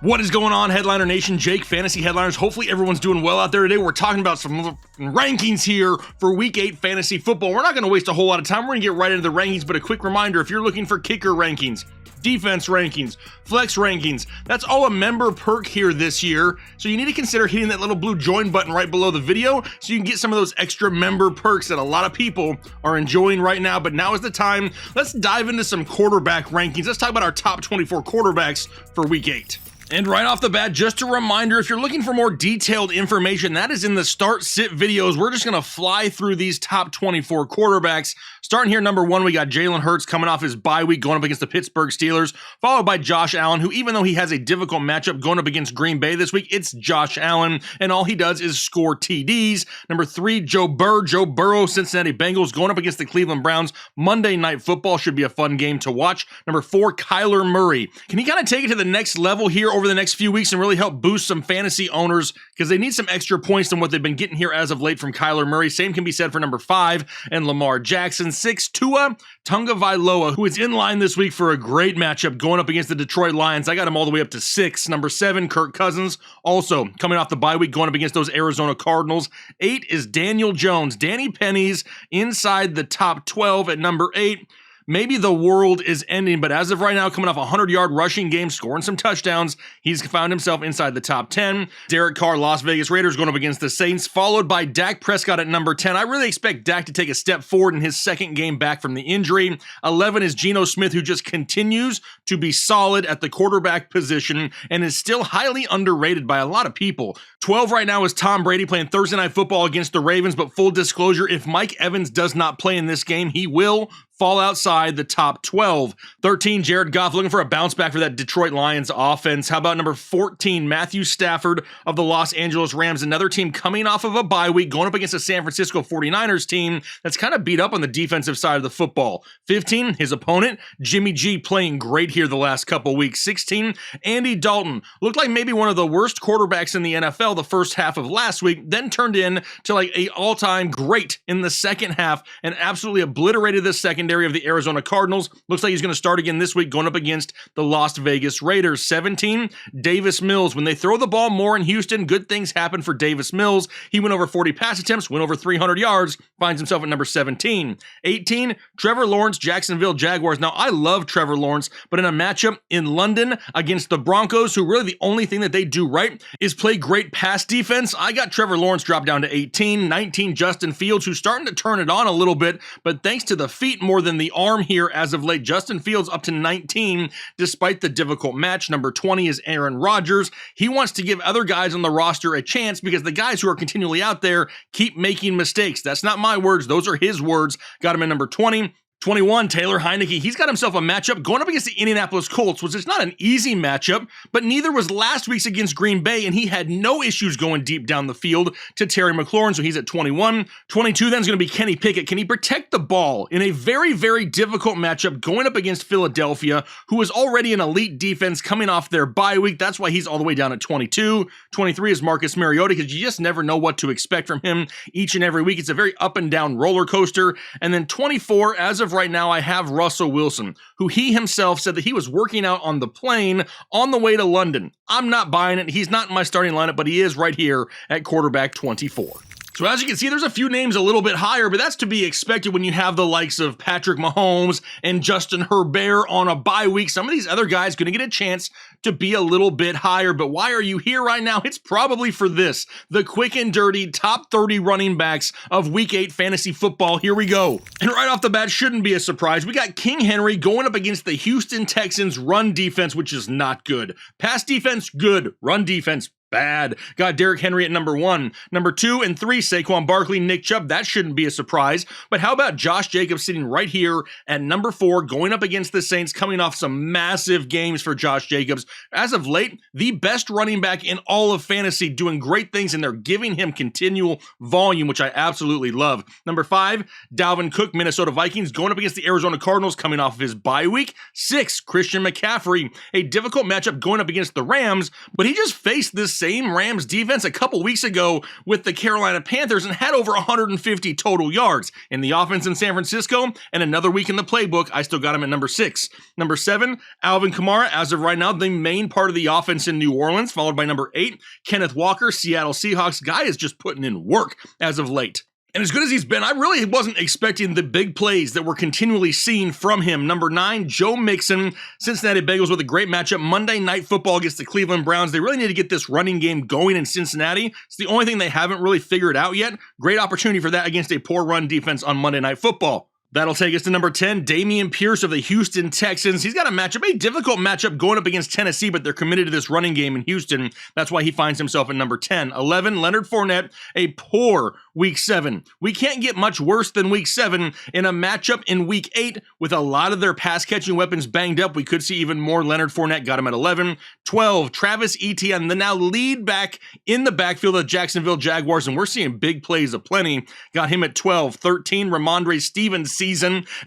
What is going on, Headliner Nation? Jake, Fantasy Headliners. Hopefully everyone's doing well out there today. We're talking about some rankings here for Week 8 Fantasy Football. We're not going to waste a whole lot of time. We're going to get right into the rankings, but a quick reminder, if you're looking for kicker rankings, defense rankings, flex rankings, that's all a member perk here this year. So you need to consider hitting that little blue join button right below the video so you can get some of those extra member perks that a lot of people are enjoying right now. But now is the time. Let's dive into some quarterback rankings. Let's talk about our top 24 quarterbacks for Week 8. And right off the bat, just a reminder, if you're looking for more detailed information, that is in the start sit videos. We're just going to fly through these top 24 quarterbacks. Starting here, number 1, we got Jalen Hurts coming off his bye week going up against the Pittsburgh Steelers, followed by Josh Allen, who even though he has a difficult matchup going up against Green Bay this week, it's Josh Allen, and all he does is score TDs. Number 3, Joe Burrow, Cincinnati Bengals going up against the Cleveland Browns. Monday Night Football should be a fun game to watch. Number 4, Kyler Murray. Can he kind of take it to the next level here over the next few weeks and really help boost some fantasy owners because they need some extra points than what they've been getting here as of late from Kyler Murray? Same can be said for number 5 and Lamar Jackson. 6, Tua Tagovailoa, who is in line this week for a great matchup going up against the Detroit Lions. I got him all the way up to 6. Number 7, Kirk Cousins, also coming off the bye week going up against those Arizona Cardinals. 8 is Daniel Jones. Danny Penny's inside the top 12 at number 8. Maybe the world is ending, but as of right now, coming off a 100-yard rushing game, scoring some touchdowns, he's found himself inside the top 10. Derek Carr, Las Vegas Raiders going up against the Saints, followed by Dak Prescott at number 10. I really expect Dak to take a step forward in his second game back from the injury. 11 is Geno Smith, who just continues to be solid at the quarterback position and is still highly underrated by a lot of people. 12 right now is Tom Brady playing Thursday Night Football against the Ravens, but full disclosure, if Mike Evans does not play in this game, he will fall outside the top 12. 13, Jared Goff looking for a bounce back for that Detroit Lions offense. How about number 14, Matthew Stafford of the Los Angeles Rams, another team coming off of a bye week, going up against a San Francisco 49ers team that's kind of beat up on the defensive side of the football. 15, his opponent, Jimmy G, playing great here the last couple weeks. 16, Andy Dalton, looked like maybe one of the worst quarterbacks in the NFL the first half of last week, then turned in to like a all-time great in the second half and absolutely obliterated the secondary of the Arizona Cardinals. Looks like he's going to start again this week going up against the Las Vegas Raiders. 17, Davis Mills. When they throw the ball more in Houston, good things happen for Davis Mills. He went over 40 pass attempts, went over 300 yards, finds himself at number 17. 18, Trevor Lawrence, Jacksonville Jaguars. Now, I love Trevor Lawrence, but in a matchup in London against the Broncos, who really the only thing that they do right is play great pass defense, I got Trevor Lawrence dropped down to 18. 19, Justin Fields, who's starting to turn it on a little bit, but thanks to the feet more than the arm here as of late. Justin Fields up to 19 despite the difficult match. Number 20 is Aaron Rodgers. He wants to give other guys on the roster a chance because the guys who are continually out there keep making mistakes. That's not my words. Those are his words. Got him at number 20. 21, Taylor Heineke. He's got himself a matchup going up against the Indianapolis Colts, which is not an easy matchup, but neither was last week's against Green Bay, and he had no issues going deep down the field to Terry McLaurin, so he's at 21. 22 then is going to be Kenny Pickett. Can he protect the ball in a very, very difficult matchup going up against Philadelphia, who is already an elite defense coming off their bye week? That's why he's all the way down at 22. 23 is Marcus Mariota, because you just never know what to expect from him each and every week. It's a very up and down roller coaster. And then 24, as of right now, I have Russell Wilson, who he himself said that he was working out on the plane on the way to London. I'm not buying it. He's not in my starting lineup, but he is right here at quarterback 24. So as you can see, there's a few names a little bit higher, but that's to be expected when you have the likes of Patrick Mahomes and Justin Herbert on a bye week. Some of these other guys going to get a chance to be a little bit higher, but why are you here right now? It's probably for this, the quick and dirty top 30 running backs of Week 8 fantasy football. Here we go. And right off the bat, shouldn't be a surprise. We got King Henry going up against the Houston Texans run defense, which is not good. Pass defense, good. Run defense, bad. Got Derrick Henry at number 1. Number 2 and 3, Saquon Barkley, Nick Chubb. That shouldn't be a surprise. But how about Josh Jacobs sitting right here at number 4, going up against the Saints, coming off some massive games for Josh Jacobs. As of late, the best running back in all of fantasy, doing great things, and they're giving him continual volume, which I absolutely love. Number 5, Dalvin Cook, Minnesota Vikings, going up against the Arizona Cardinals, coming off of his bye week. 6, Christian McCaffrey, a difficult matchup going up against the Rams, but he just faced this same Rams defense a couple weeks ago with the Carolina Panthers and had over 150 total yards. In the offense in San Francisco and another week in the playbook, I still got him at number 6. Number 7, Alvin Kamara, as of right now, the main part of the offense in New Orleans, followed by number 8, Kenneth Walker, Seattle Seahawks. Guy is just putting in work as of late. And as good as he's been, I really wasn't expecting the big plays that we're continually seeing from him. Number 9, Joe Mixon, Cincinnati Bengals with a great matchup. Monday Night Football against the Cleveland Browns. They really need to get this running game going in Cincinnati. It's the only thing they haven't really figured out yet. Great opportunity for that against a poor run defense on Monday Night Football. That'll take us to number 10, Dameon Pierce of the Houston Texans. He's got a difficult matchup going up against Tennessee, but they're committed to this running game in Houston. That's why he finds himself at number 10. 11, Leonard Fournette, a poor Week 7. We can't get much worse than Week 7 in a matchup in Week 8 with a lot of their pass-catching weapons banged up. We could see even more. Leonard Fournette got him at 11. 12, Travis Etienne, the now lead back in the backfield of the Jacksonville Jaguars, and we're seeing big plays aplenty. Got him at 12. 13, Ramondre Stevenson.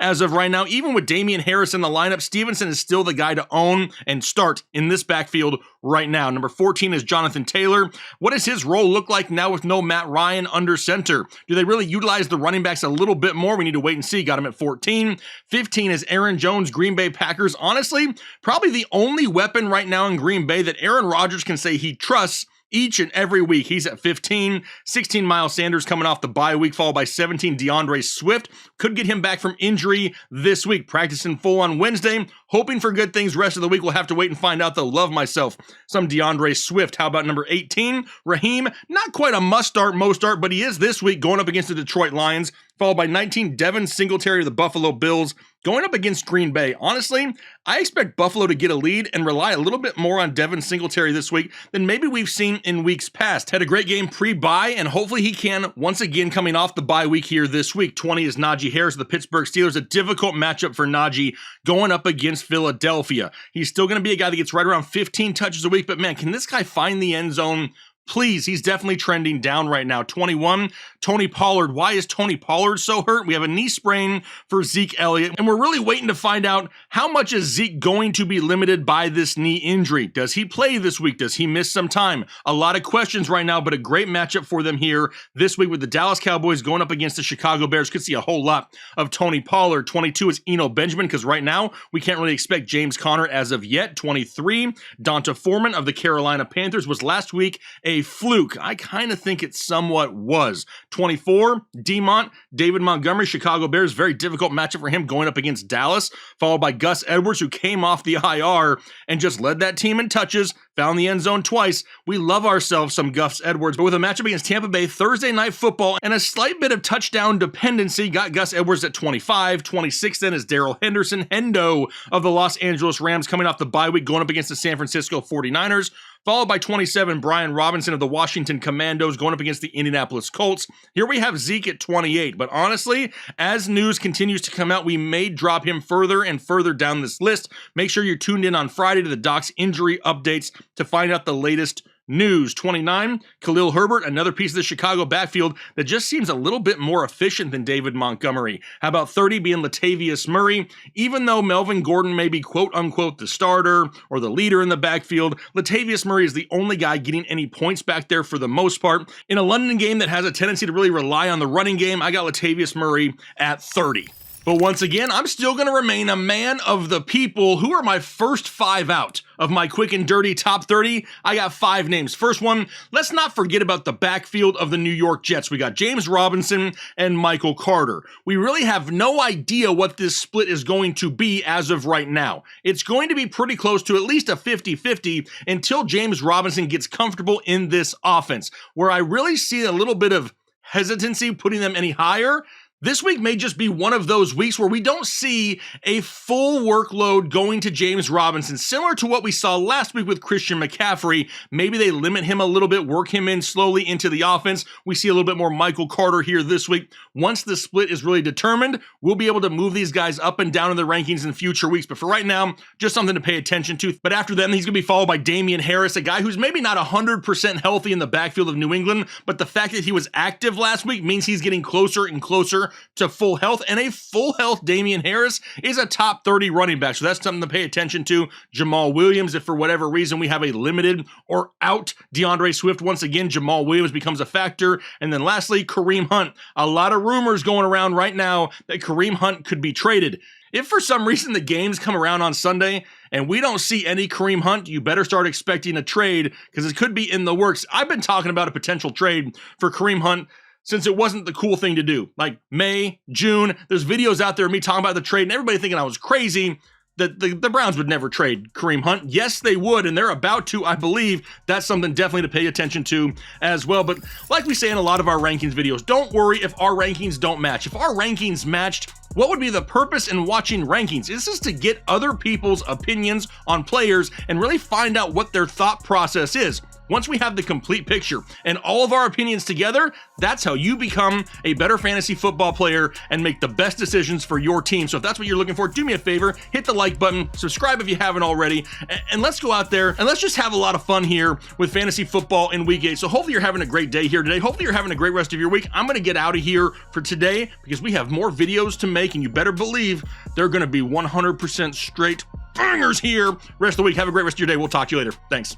As of right now, even with Damian Harris in the lineup, Stevenson is still the guy to own and start in this backfield right now. Number 14 is Jonathan Taylor. What does his role look like now with no Matt Ryan under center? Do they really utilize the running backs a little bit more? We need to wait and see. Got him at 14. 15 is Aaron Jones, Green Bay Packers. Honestly, probably the only weapon right now in Green Bay that Aaron Rodgers can say he trusts each and every week. He's at 15. 16, Miles Sanders coming off the bye week, followed by 17, DeAndre Swift. Could get him back from injury this week. Practicing full on Wednesday. Hoping for good things rest of the week. We'll have to wait and find out, though. Love myself some DeAndre Swift. How about number 18, Raheem? Not quite a most start, but he is this week going up against the Detroit Lions. Followed by 19, Devin Singletary of the Buffalo Bills, going up against Green Bay. Honestly, I expect Buffalo to get a lead and rely a little bit more on Devin Singletary this week than maybe we've seen in weeks past. Had a great game pre-bye, and hopefully he can, once again, coming off the bye week here this week. 20 is Najee Harris of the Pittsburgh Steelers. A difficult matchup for Najee going up against Philadelphia. He's still going to be a guy that gets right around 15 touches a week, but man, can this guy find the end zone? Please, he's definitely trending down right now. 21, Tony Pollard. Why is Tony Pollard so hurt? We have a knee sprain for Zeke Elliott, and we're really waiting to find out how much is Zeke going to be limited by this knee injury. Does he play this week? Does he miss some time? A lot of questions right now, but a great matchup for them here this week with the Dallas Cowboys going up against the Chicago Bears. Could see a whole lot of Tony Pollard. 22 is Eno Benjamin, because right now we can't really expect James Conner as of yet. 23, Donta Foreman of the Carolina Panthers. Was last week a fluke? I kind of think it somewhat was. 24, Demont, David Montgomery, Chicago Bears. Very difficult matchup for him going up against Dallas, followed by Gus Edwards, who came off the IR and just led that team in touches, found the end zone twice. We love ourselves some Gus Edwards, but with a matchup against Tampa Bay, Thursday Night Football, and a slight bit of touchdown dependency, got Gus Edwards at 25. 26 then is Darrell Henderson, Hendo of the Los Angeles Rams, coming off the bye week, going up against the San Francisco 49ers. Followed by 27, Brian Robinson of the Washington Commandos going up against the Indianapolis Colts. Here we have Zeke at 28, but honestly, as news continues to come out, we may drop him further and further down this list. Make sure you're tuned in on Friday to the Doc's injury updates to find out the latest news. 29, Khalil Herbert, another piece of the Chicago backfield that just seems a little bit more efficient than David Montgomery. How about 30 being Latavius Murray? Even though Melvin Gordon may be quote-unquote the starter or the leader in the backfield, Latavius Murray is the only guy getting any points back there for the most part. In a London game that has a tendency to really rely on the running game, I got Latavius Murray at 30. But once again, I'm still going to remain a man of the people. Who are my first 5 out of my quick and dirty top 30? I got 5 names. First one, let's not forget about the backfield of the New York Jets. We got James Robinson and Michael Carter. We really have no idea what this split is going to be as of right now. It's going to be pretty close to at least a 50-50 until James Robinson gets comfortable in this offense. Where I really see a little bit of hesitancy putting them any higher, this week may just be one of those weeks where we don't see a full workload going to James Robinson, similar to what we saw last week with Christian McCaffrey. Maybe they limit him a little bit, work him in slowly into the offense. We see a little bit more Michael Carter here this week. Once the split is really determined, we'll be able to move these guys up and down in the rankings in future weeks. But for right now, just something to pay attention to. But after them, he's going to be followed by Damian Harris, a guy who's maybe not 100% healthy in the backfield of New England, but the fact that he was active last week means he's getting closer and closer returner to full health, and a full health Damian Harris is a top 30 running back. So that's something to pay attention to. Jamal Williams, if for whatever reason we have a limited or out DeAndre Swift, once again, Jamal Williams becomes a factor. And then lastly, Kareem Hunt. A lot of rumors going around right now that Kareem Hunt could be traded. If for some reason the games come around on Sunday and we don't see any Kareem Hunt, you better start expecting a trade because it could be in the works. I've been talking about a potential trade for Kareem Hunt since it wasn't the cool thing to do. Like May, June, there's videos out there of me talking about the trade and everybody thinking I was crazy. That the Browns would never trade Kareem Hunt. Yes, they would, and they're about to, I believe. That's something definitely to pay attention to as well. But like we say in a lot of our rankings videos, don't worry if our rankings don't match. If our rankings matched, what would be the purpose in watching rankings? This is to get other people's opinions on players and really find out what their thought process is. Once we have the complete picture and all of our opinions together, that's how you become a better fantasy football player and make the best decisions for your team. So if that's what you're looking for, do me a favor, hit the like button, subscribe if you haven't already, and let's go out there and let's just have a lot of fun here with fantasy football in week 8. So hopefully you're having a great day here today. Hopefully you're having a great rest of your week. I'm going to get out of here for today because we have more videos to make, and you better believe they're going to be 100% straight bangers here rest of the week. Have a great rest of your day. We'll talk to you later. Thanks.